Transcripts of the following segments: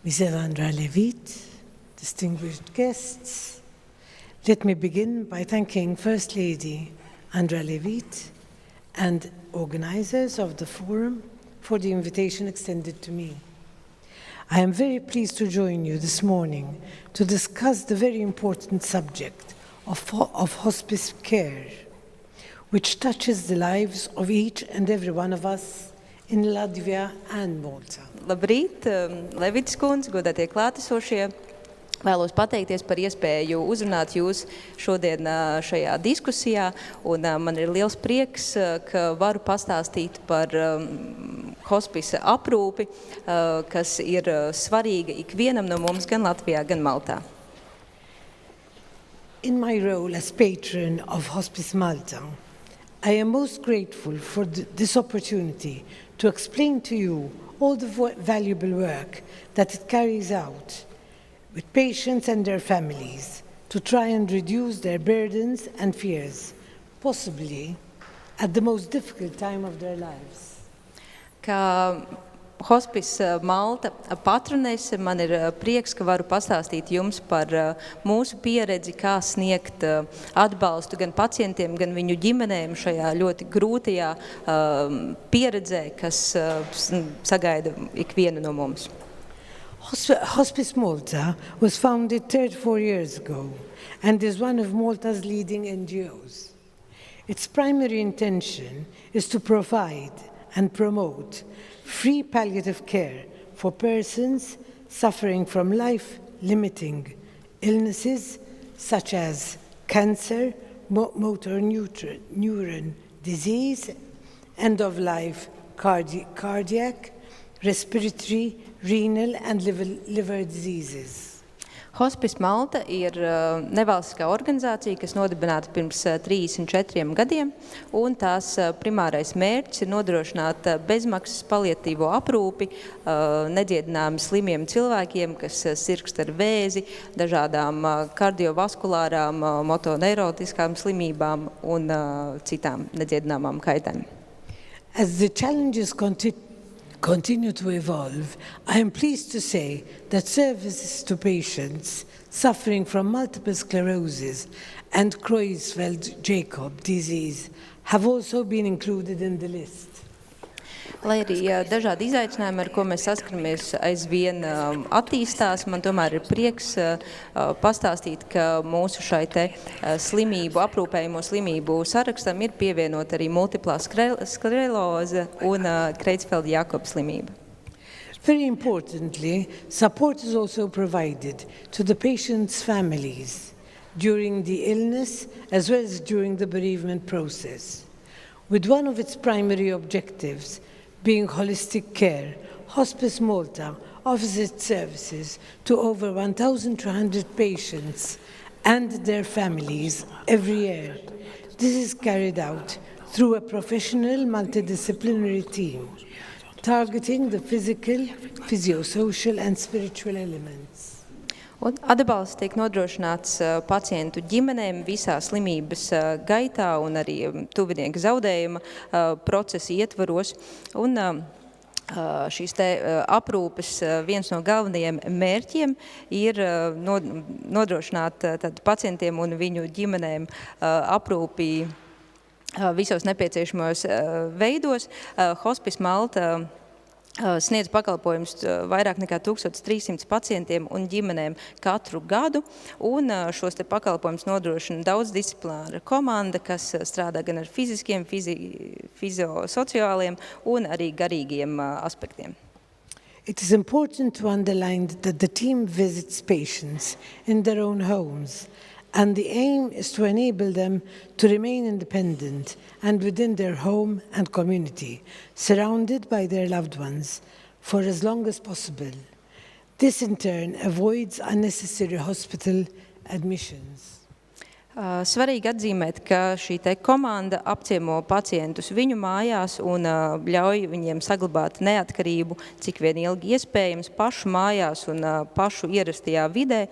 Mrs. Andra Levit, distinguished guests, let me begin by thanking First Lady Andra Levit and organizers of the forum for the invitation extended to me. I am very pleased to join you this morning to discuss the very important subject of hospice care, which touches the lives of each and every one of us in Latvijā and Malta. Labrīt, Levits kundze, godātie klātesošie. Vēlos pateikties par iespēju uzrunāt jūs šodien šajā diskusijā, un man ir liels prieks, ka varu pastāstīt par hospisa aprūpi, kas ir svarīga ikvienam no mums gan Latvijā, gan Maltā. In my role as patron of Hospice Malta, I am most grateful for this opportunity to explain to you all the valuable work that it carries out with patients and their families to try and reduce their burdens and fears, possibly at the most difficult time of their lives. Kā Hospice Malta patronese, man ir prieks, ka varu pastāstīt jums par mūsu pieredzi, kā sniegt atbalstu gan pacientiem, gan viņu ģimenēm šajā ļoti grūtajā pieredzē, kas sagaida ikvienu no mums. Hospice Malta was founded 34 years ago and is one of Malta's leading NGOs. Its primary intention is to provide and promote free palliative care for persons suffering from life-limiting illnesses such as cancer, motor neuron disease, end-of-life cardiac, respiratory, renal and liver diseases. Hospice Malta ir nevalstiskā organizācija, kas nodibināta pirms 34 gadiem, un tās primārais mērķis ir nodrošināt bezmaksas paliatīvo aprūpi nedziedināmi slimiem cilvēkiem, kas sirgst ar vēzi, dažādām kardiovaskulārām, motoneirotiskām slimībām un citām nedziedināmām kaitēm. As the challenges continue to evolve, I am pleased to say that services to suffering from multiple sclerosis and Creutzfeldt-Jakob disease have also been included in the list. Lai arī dažādi izaicinājumi, ar ko mēs saskaramies, aizvien attīstās, man tomēr ir prieks pastāstīt, ka mūsu šai te slimību, aprūpējamo slimību sarakstam ir pievienot arī multiplā skleroze un Creutzfeldt-Jakob slimība. Very importantly, support is also provided to the patients' families during the illness as well as during the bereavement process. With one of its primary objectives being holistic care, Hospice Malta offers its services to over 1,200 patients and their families every year. This is carried out through a professional multidisciplinary team, targeting the physical, physiosocial and spiritual elements. Un atbalsts tiek nodrošināts pacientu ģimenēm visā slimības gaitā un arī tuvinieku zaudējuma procesa ietvaros. Un šīs te aprūpes viens no galvenajiem mērķiem ir nodrošināt pacientiem un viņu ģimenēm aprūpi visos nepieciešamos veidos. Hospice Malta sniedz pakalpojumus vairāk nekā 1300 pacientiem un ģimenēm katru gadu, un šos te pakalpojumus nodrošina daudzdisciplināra komanda, kas strādā gan ar fiziskiem, fiziosociāliem un arī garīgiem aspektiem. It is important to underline that the team visits patients in their own homes, and the aim is to enable them to remain independent and within their home and community, surrounded by their loved ones for as long as possible. This in turn avoids unnecessary hospital admissions. Svarīgi atzīmēt, ka šī te komanda apciemo pacientus viņu mājās un ļauj viņiem saglabāt neatkarību, cik vien ilgi iespējams, pašu mājās un pašu ierastajā vidē,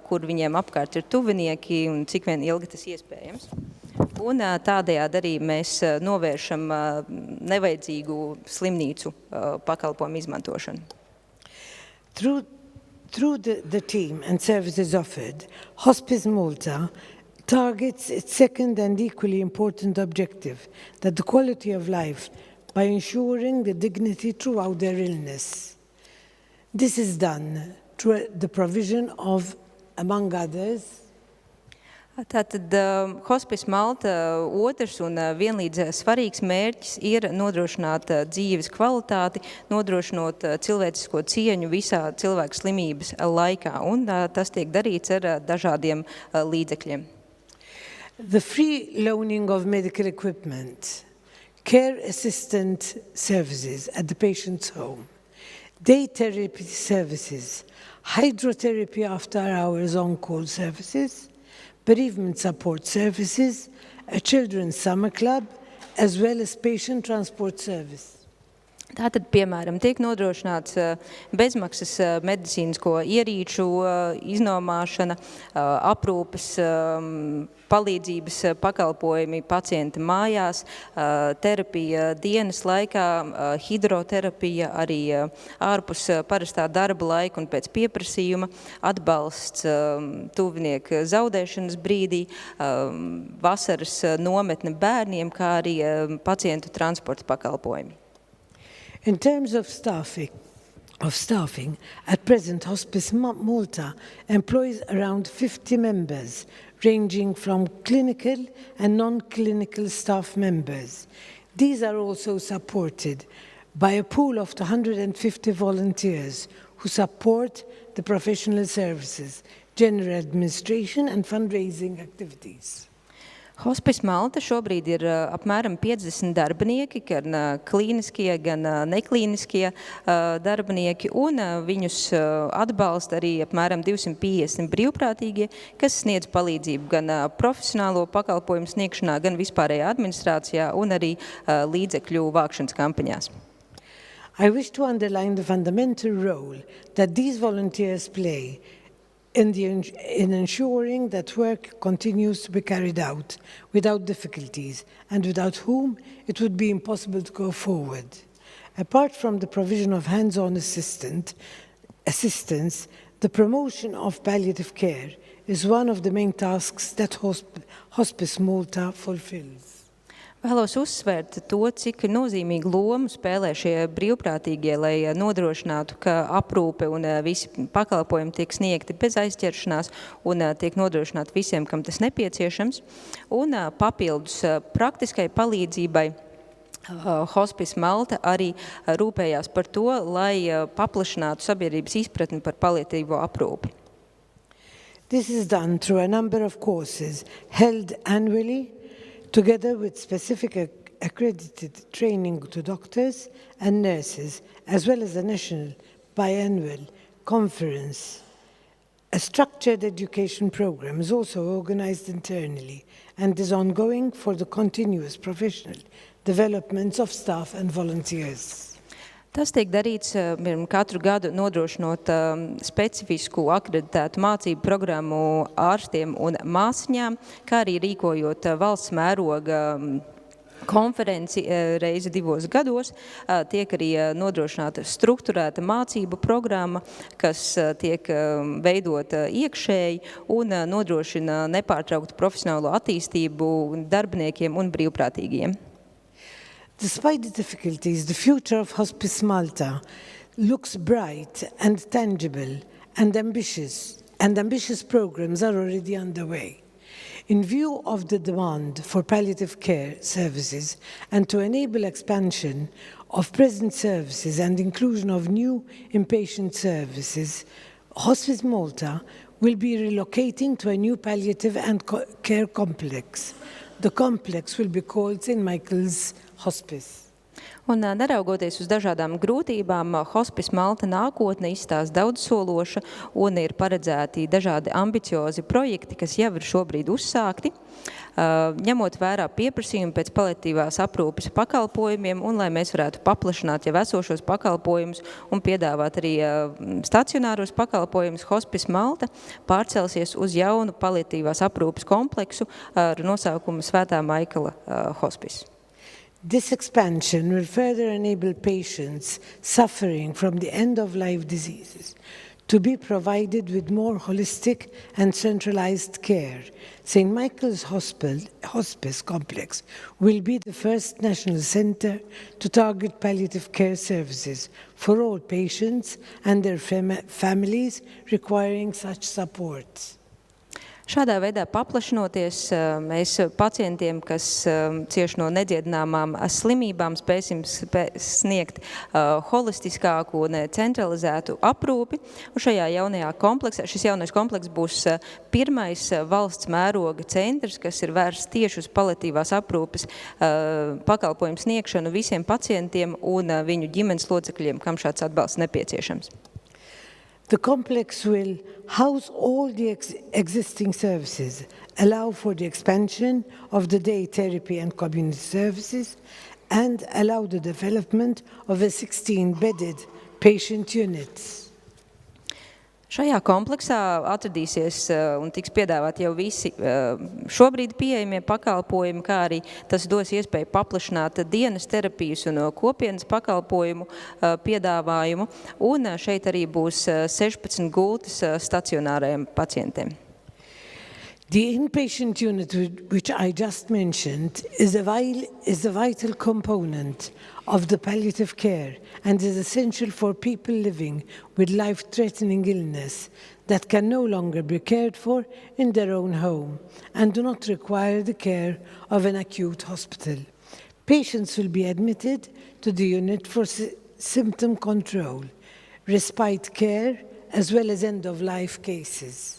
kur viņiem apkārt ir tuvinieki un cik vien ilgi tas iespējams. Un tādējādi arī mēs novēršam nevajadzīgu slimnīcu pakalpojumu izmantošanu. Through the team and services offered, Hospice Malta targets its second and equally important objective, that the quality of life by ensuring the dignity throughout their illness. This is done through the provision of, among others, Tātad Hospice Malta otrs un vienlīdz svarīgs mērķis ir nodrošināt dzīves kvalitāti, nodrošinot cilvēcisko cieņu visā cilvēka slimības laikā, un tas tiek darīts ar dažādiem līdzekļiem. The free loaning of medical equipment, care assistant services at the patient's home, day therapy services, hydrotherapy after hours on-call services, bereavement support services, a children's summer club, as well as patient transport service. Tātad, piemēram, tiek nodrošināts bezmaksas medicīnisko ierīču iznomāšana, aprūpes palīdzības pakalpojumi pacienta mājās, terapija dienas laikā, hidroterapija arī ārpus parastā darba laika un pēc pieprasījuma, atbalsts tuvinieku zaudēšanas brīdī, vasaras nometne bērniem, kā arī pacientu transporta pakalpojumi. In terms of staffing, at present Hospice Malta employs around 50 members, ranging from clinical and non-clinical staff members. These are also supported by a pool of 150 volunteers who support the professional services, general administration and fundraising activities. Hospice Malta šobrīd ir apmēram 50 darbinieki, gan klīniskie, gan neklīniskie darbinieki, un viņus atbalsta arī apmēram 250 brīvprātīgie, kas sniedz palīdzību gan profesionālo pakalpojumu sniegšanā, gan vispārējā administrācijā un arī līdzekļu vākšanas kampaņās. I wish to underline the fundamental role that these volunteers play in ensuring that work continues to be carried out without difficulties and without whom it would be impossible to go forward. Apart from the provision of hands-on assistance, the promotion of palliative care is one of the main tasks that Hospice Malta fulfills. Vēlos uzsvērt to, cik nozīmīgu lomu spēlē šie brīvprātīgie, lai nodrošinātu, ka aprūpe un visi pakalpojumi tiek sniegti bez aizķeršanās un tiek nodrošināti visiem, kam tas nepieciešams. Un papildus praktiskai palīdzībai Hospice Malta arī rūpējās par to, lai paplašinātu sabiedrības izpratni par paliatīvo aprūpi. This is done through a number of courses held annually, together with specific accredited training to doctors and nurses, as well as a national biannual conference. A structured education program is also organized internally and is ongoing for the continuous professional development of staff and volunteers. Tas tiek darīts katru gadu nodrošinot specifisku akreditētu mācību programmu ārstiem un māsiņām, kā arī rīkojot valsts mēroga konferenci reizi 2 gados. Tiek arī nodrošināta strukturēta mācību programma, kas tiek veidota iekšēji un nodrošina nepārtrauktu profesionālo attīstību darbiniekiem un brīvprātīgiem. Despite the difficulties, the future of Hospice Malta looks bright and tangible, and ambitious programs are already underway. In view of the demand for palliative care services and to enable expansion of present services and inclusion of new inpatient services, Hospice Malta will be relocating to a new palliative and care complex. The complex will be called St. Michael's Hospice. Un neraugoties uz dažādām grūtībām, Hospice Malta nākotne izstās daudzsološa un ir paredzēti dažādi ambiciozi projekti, kas jau ir šobrīd uzsākti, ņemot vērā pieprasījumu pēc paliatīvās aprūpes pakalpojumiem un lai mēs varētu paplašināt jau esošos pakalpojumus un piedāvāt arī stacionāros pakalpojumus, Hospice Malta pārcelsies uz jaunu paliatīvās aprūpes kompleksu ar nosaukumu Svētā Maikala Hospice. This expansion will further enable patients suffering from the end-of-life diseases to be provided with more holistic and centralized care. St. Michael's Hospice Complex will be the first national center to target palliative care services for all patients and their families requiring such support. Šādā veidā paplašinoties, mēs pacientiem, kas cieš no nedziedināmām slimībām, spēsim sniegt holistiskāku un centralizētu aprūpi. Un šajā jaunajā kompleksā, šis jaunais kompleks būs pirmais valsts mēroga centrs, kas ir vērsts tieši uz paliatīvās aprūpes pakalpojumu sniegšanu visiem pacientiem un viņu ģimenes locekļiem, kam šāds atbalsts nepieciešams. The complex will house all the existing services, allow for the expansion of the day therapy and community services, and allow the development of a 16-bedded patient unit. Šajā kompleksā atradīsies un tiks piedāvāt jau visi šobrīd pieejamie pakalpojumi, kā arī tas dos iespēju paplašināt dienas terapijas un kopienas pakalpojumu piedāvājumu. Un šeit arī būs 16 gultas stacionārajiem pacientiem. The inpatient unit, which I just mentioned, is a vital component of the palliative care and is essential for people living with life-threatening illness that can no longer be cared for in their own home and do not require the care of an acute hospital. Patients will be admitted to the unit for symptom control, respite care, as well as end-of-life cases.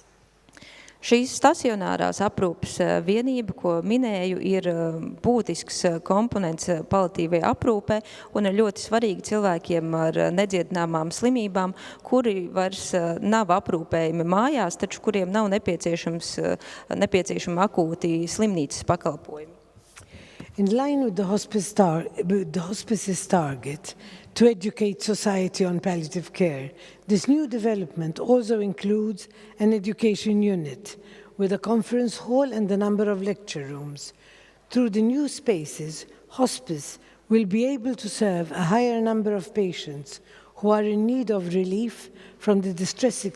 Šīs stacionārās aprūpes vienība, ko minēju, ir būtisks komponents paliatīvajā aprūpē un ir ļoti svarīgi cilvēkiem ar nedziedināmām slimībām, kuri vairs nav aprūpējami mājās, taču kuriem nav nepieciešama akūti slimnīcas pakalpojumi. In line with the hospice's target to educate society on palliative care, this new development also includes an education unit with a conference hall and a number of lecture rooms. Through the new spaces, hospice will be able to serve a higher number of patients who are in need of relief from the distressing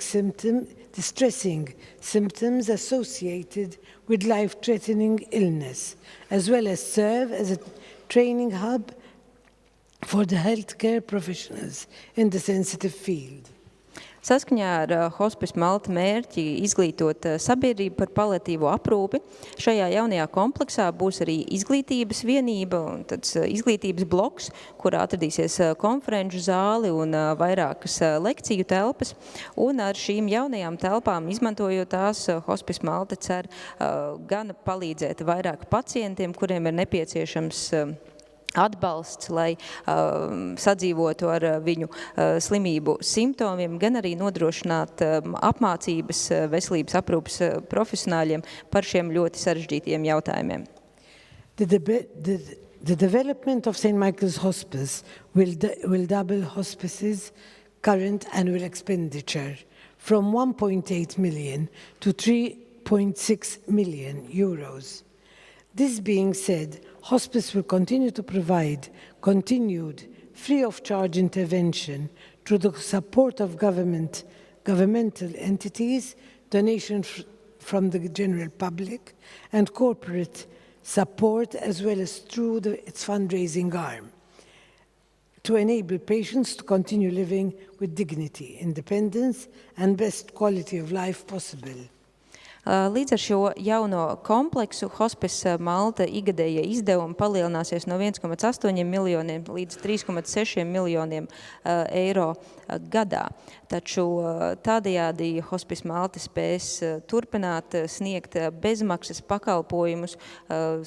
symptoms associated with life-threatening illness, as well as serve as a training hub for the healthcare professionals in the sensitive field. Saskaņā ar Hospice Malta mērķi izglītot sabiedrību par paliatīvo aprūpi, šajā jaunajā kompleksā būs arī izglītības vienība un tāds izglītības bloks, kurā atradīsies konferenču zāli un vairākas lekciju telpas. Un ar šīm jaunajām telpām, izmantojot tās, Hospice Malta cer gan palīdzēt vairāk pacientiem, kuriem ir nepieciešams atbalsts, lai sadzīvotu ar viņu slimību simptomiem, gan arī nodrošināt apmācības veselības aprūpes profesionāļiem par šiem ļoti sarežģītiem jautājumiem. The development of St. Michael's Hospice will double hospice's current annual expenditure from 1.8 million to 3.6 million euros. This being said, hospice will continue to provide continued, free-of-charge intervention through the support of governmental entities, donations from the general public, and corporate support, as well as through its fundraising arm, to enable patients to continue living with dignity, independence, and best quality of life possible. Līdz ar šo jauno kompleksu Hospice Malta igadējie izdevumi palielināsies no 1,8 miljoniem līdz 3,6 miljoniem eiro gadā. Taču tādējādi Hospice Malta spēs turpināt sniegt bezmaksas pakalpojumus,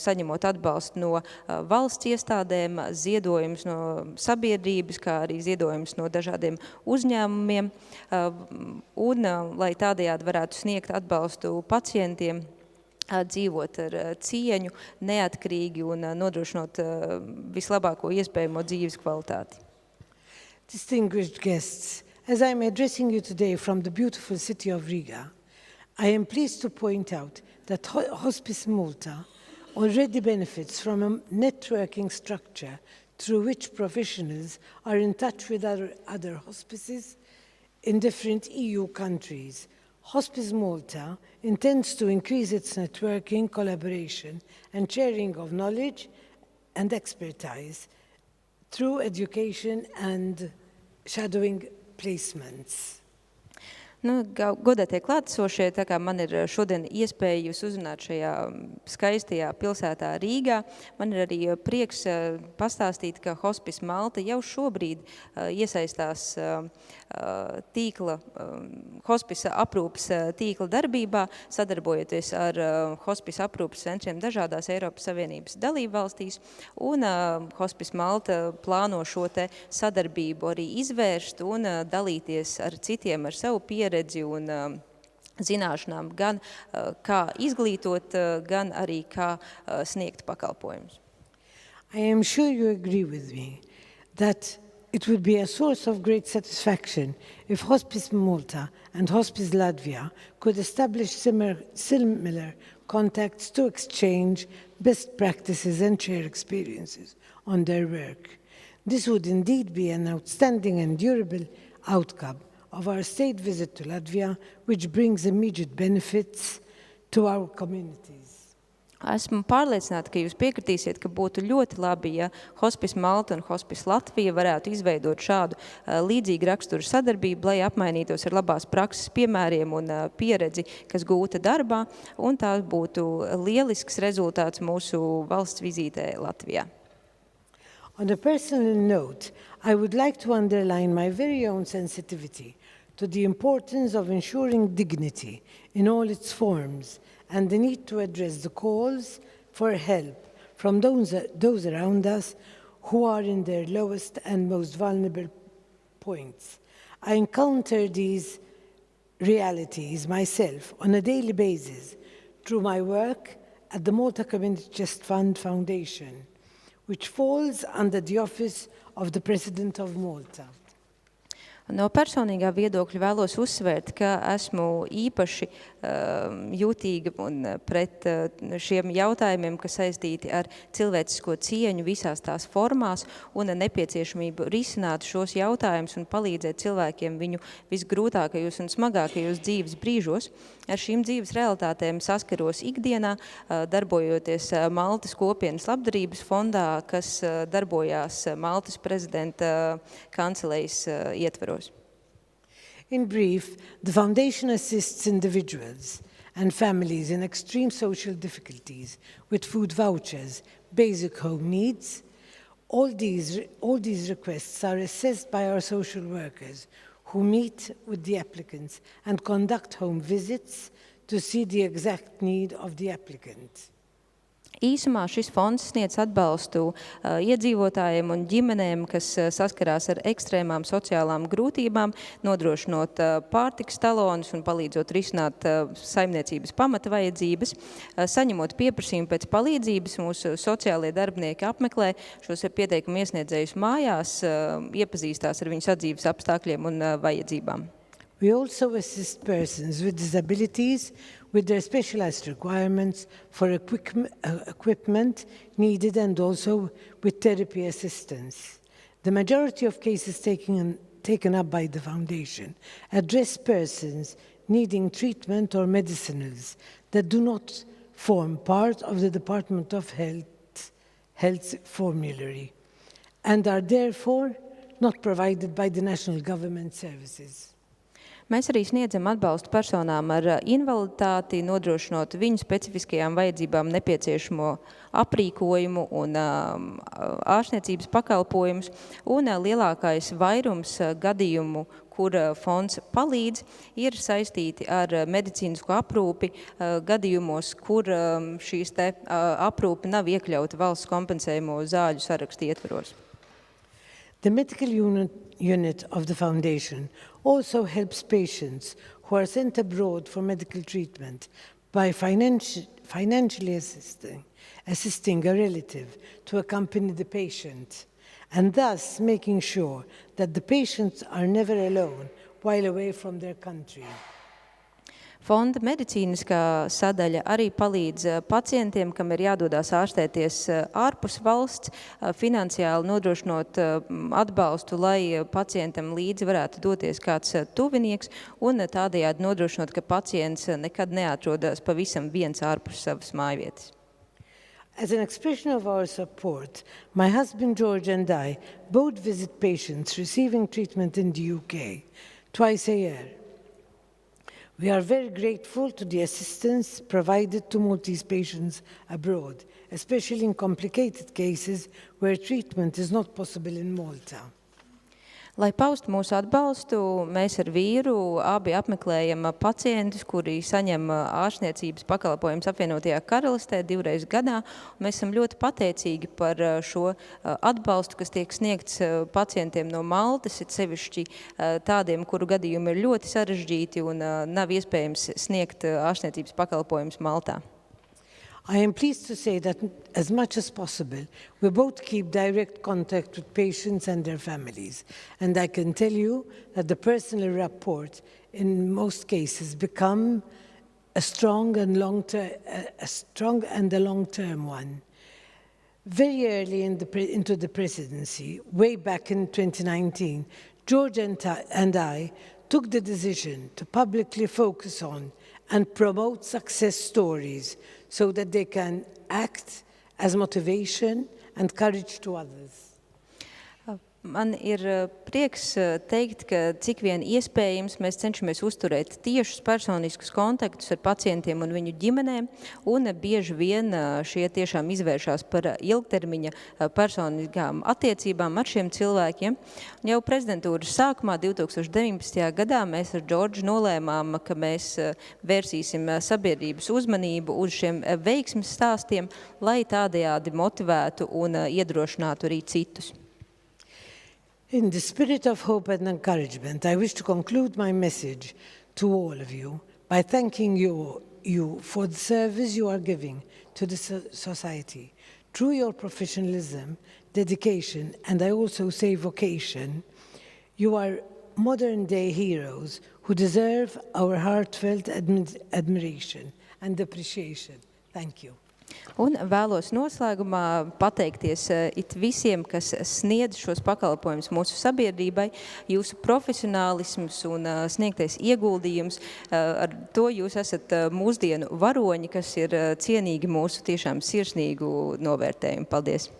saņemot atbalstu no valsts iestādēm, ziedojumus no sabiedrības, kā arī ziedojumus no dažādiem uzņēmumiem, un lai tādējādi varētu sniegt atbalstu pacientiem, dzīvot ar cieņu, neatkarīgi un nodrošinot vislabāko iespējamo dzīves kvalitāti. Distinguished guests, as I am addressing you today from the beautiful city of Riga, I am pleased to point out that Hospice Malta already benefits from a networking structure through which professionals are in touch with other hospices in different EU countries. Hospice Malta intends to increase its networking, collaboration, and sharing of knowledge and expertise through education and shadowing placements. Godātie klātesošie, tā kā man ir šodien iespēja jūs uzrunāt šajā skaistajā pilsētā Rīgā, man ir arī prieks pastāstīt, ka Hospice Malta jau šobrīd iesaistās tīkla, hospisa aprūpes tīkla darbībā, sadarbojoties ar hospisa aprūpes centriem dažādās Eiropas Savienības dalībvalstīs, un Hospice Malta plāno šo te sadarbību arī izvērst un dalīties ar citiem ar savu pieredzi un zināšanām, gan kā izglītot, gan arī kā sniegt pakalpojumus. I am sure you agree with me that it would be a source of great satisfaction if Hospice Malta and Hospice Latvijā could establish similar contacts to exchange best practices and share experiences on their work. This would indeed be an outstanding and durable outcome of our state visit to Latvia, which brings immediate benefits to our communities. Esmu pārliecināta, ka jūs piekritīsiet, ka būtu ļoti labi, ja Hospice Malta un Hospice Latvija varētu izveidot šādu līdzīgu raksturu sadarbību, lai apmainītos ar labās prakses piemēriem un pieredzi, kas gūta darbā, un tā būtu lielisks rezultāts mūsu valsts vizītē Latvijā. On a personal note, I would like to underline my very own sensitivity to the importance of ensuring dignity in all its forms and the need to address the calls for help from those around us who are in their lowest and most vulnerable points. I encounter these realities myself on a daily basis through my work at the Malta Community Trust Fund Foundation, which falls under the office of the President of Malta. No personīgā viedokļa vēlos uzsvērt, ka esmu īpaši jūtīga un pret šiem jautājumiem, kas saistīti ar cilvēcisko cieņu visās tās formās un nepieciešamību risināt šos jautājumus un palīdzēt cilvēkiem viņu visgrūtākajos un smagākajos dzīves brīžos. Ar šīm dzīves realitātēm saskaros ikdienā, darbojoties Maltas kopienas labdarības fondā, kas darbojās Maltas prezidenta kancelejas ietvaros. In brief, the Foundation assists individuals and families in extreme social difficulties with food vouchers, basic home needs. All these requests are assessed by our social workers who meet with the applicants and conduct home visits to see the exact need of the applicant. Īsumā šis fonds sniedz atbalstu iedzīvotājiem un ģimenēm, kas saskarās ar ekstrēmām sociālām grūtībām, nodrošinot pārtikas talonus un palīdzot risināt saimniecības pamata vajadzības. Saņemot pieprasījumu pēc palīdzības, mūsu sociālie darbinieki apmeklē šos pieteikumu iesniedzējus mājās, iepazīstās ar viņu sadzīves apstākļiem un vajadzībām. We also assist persons with disabilities with their specialized requirements for equipment needed and also with therapy assistance. The majority of cases taken up by the Foundation address persons needing treatment or medicinals that do not form part of the Department of Health formulary and are therefore not provided by the national government services. Mēs arī sniedzam atbalstu personām ar invaliditāti, nodrošinot viņu specifiskajām vajadzībām nepieciešamo aprīkojumu un ārstniecības pakalpojumus, un lielākais vairums gadījumu, kur fonds palīdz, ir saistīti ar medicīnisko aprūpi gadījumos, kur šīs te aprūpe nav iekļauta valsts kompensējumu zāļu sarakstu ietvaros. The medical unit of the Foundation also helps patients who are sent abroad for medical treatment by financially assisting a relative to accompany the patient, and thus making sure that the patients are never alone while away from their country. Fonda medicīniskā sadaļa arī palīdz pacientiem, kam ir jādodās ārstēties ārpus valsts, finansiāli nodrošinot atbalstu, lai pacientam līdzi varētu doties kāds tuvinieks un tādējādi nodrošinot, ka pacients nekad neatrodas pavisam viens ārpus savas mājvietas. As an expression of our support, my husband George and I both visit patients receiving treatment in the UK twice a year. We are very grateful to the assistance provided to Maltese patients abroad, especially in complicated cases where treatment is not possible in Malta. Lai paustu mūsu atbalstu, mēs ar vīru abi apmeklējam pacientus, kuri saņem ārstniecības pakalpojumus apvienotajā karalistē 2 reizes gadā. Mēs esam ļoti pateicīgi par šo atbalstu, kas tiek sniegts pacientiem no Maltas, it sevišķi tādiem, kuru gadījumi ir ļoti sarežģīti un nav iespējams sniegt ārstniecības pakalpojumus Maltā. I am pleased to say that as much as possible, we both keep direct contact with patients and their families. And I can tell you that the personal rapport in most cases become a strong and a long-term one. Very early into the presidency, way back in 2019, George and I took the decision to publicly focus on and promote success stories so that they can act as motivation and courage to others. Man ir prieks teikt, ka cik vien iespējams mēs cenšamies uzturēt tiešus personiskus kontaktus ar pacientiem un viņu ģimenēm, un bieži vien šie tiešām izvēršās par ilgtermiņa personiskām attiecībām ar šiem cilvēkiem. Jau prezidentūras sākumā 2019. gadā mēs ar Džordžu nolēmām, ka mēs vērsīsim sabiedrības uzmanību uz šiem veiksmes stāstiem, lai tādējādi motivētu un iedrošinātu arī citus. In the spirit of hope and encouragement, I wish to conclude my message to all of you by thanking you for the service you are giving to the society. Through your professionalism, dedication, and I also say vocation, you are modern-day heroes who deserve our heartfelt admiration and appreciation. Thank you. Un vēlos noslēgumā pateikties it visiem, kas sniedz šos pakalpojumus mūsu sabiedrībai, jūsu profesionālisms un sniegtais ieguldījums. Ar to jūs esat mūsdienu varoņi, kas ir cienīgi mūsu tiešām sirsnīgu novērtējumu. Paldies!